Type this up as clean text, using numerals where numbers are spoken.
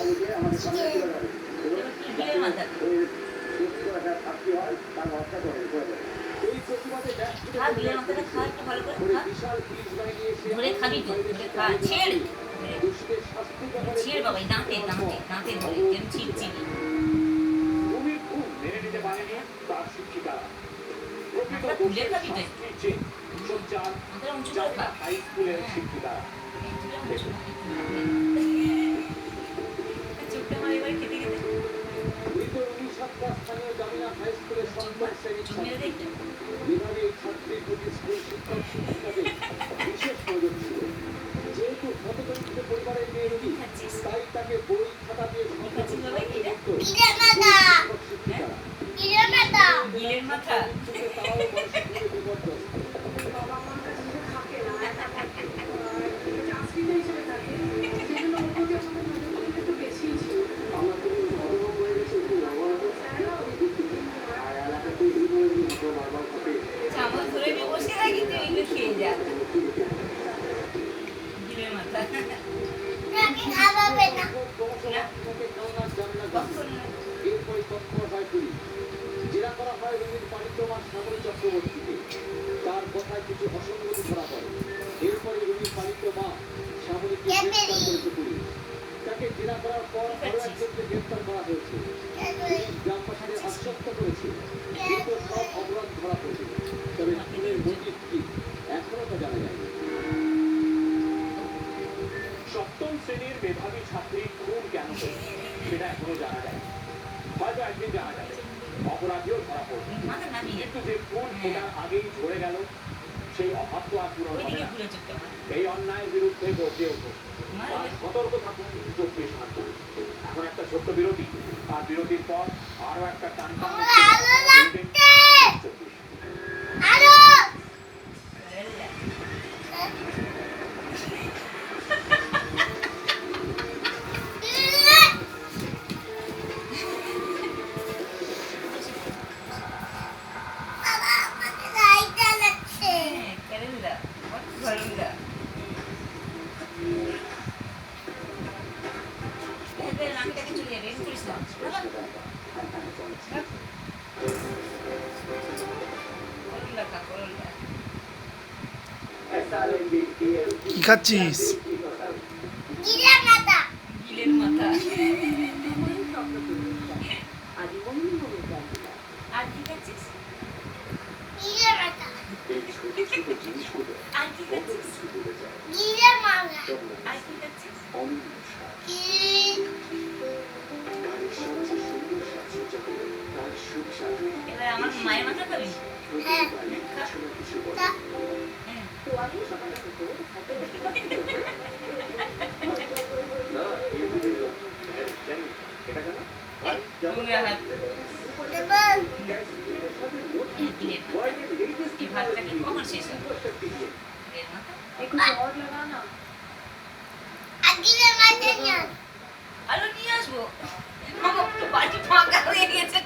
গিলের মাথা খা, গিলের মাথাটা খা, একটু ভালো করে খা, ধরে খাবি তো, ধরে খা, ছেড় ছেড় বাবা, দাঁতে দাঁতে দাঁতে ধরে যেন ছিটছিবি। মাথাটা তুলে খাবি তো, মাথাটা উঁচু করে খা। চোখটা আমার এবার খেতে খেতে চুপ মেরে দেখতে খাচ্ছিস বাবা, গিলের মাথা চামচ ধরে বসে থাকি, তুই এগুলো খেয়ে যা। গিলের মাথা জেরা করা হয় রঙিন পালিতমা শ্যামলী চক্রবর্তীকে। তার কথায় কিছু অসঙ্গতি ধরা পড়ে। এরপরে রঙিন পালিত মা শ্যামলীকে গ্রেফতার করেছে পুলিশ। তাকে জেরা করার পর আরো একজনকে গ্রেফতার করা হয়েছে। গ্রামবাসীদের আশ্বস্ত করেছে কিন্তু সব অপরাধ ধরা পড়বে, তবে খুনের মোটিভ কি এখনো তা জানা যায়নি। সপ্তম শ্রেণীর মেধাবী ছাত্রী খুন কেন হয়েছে সেটা এখনো জানা যায়, হয়তো একদিন জানা যাবে। অপরাধীও ধরা পড়বে, কিন্তু যে খুন সেটার আগেই ঝরে গেল সেই অভাব তো আর পূরণ হবে না। এই অন্যায়ের বিরুদ্ধে গর্জে উঠুন, সতর্ক থাকুন। 24 ঘন্টা। এখন একটা ছোট্ট বিরতি, আর বিরতির পর আরো একটা টান কি খাচ্ছিস? গিলের মাথা। আর কি খাচ্ছিস? গিলের মাথা। আর কি খাচ্ছিস? গিলের মাথা। আর কি খাচ্ছিস? এবার আমার মায়ের মাথা খাবি? হ্যাঁ। আরো নিয়ে আসবো, বাড়ি ফাঁকা হয়ে গেছে।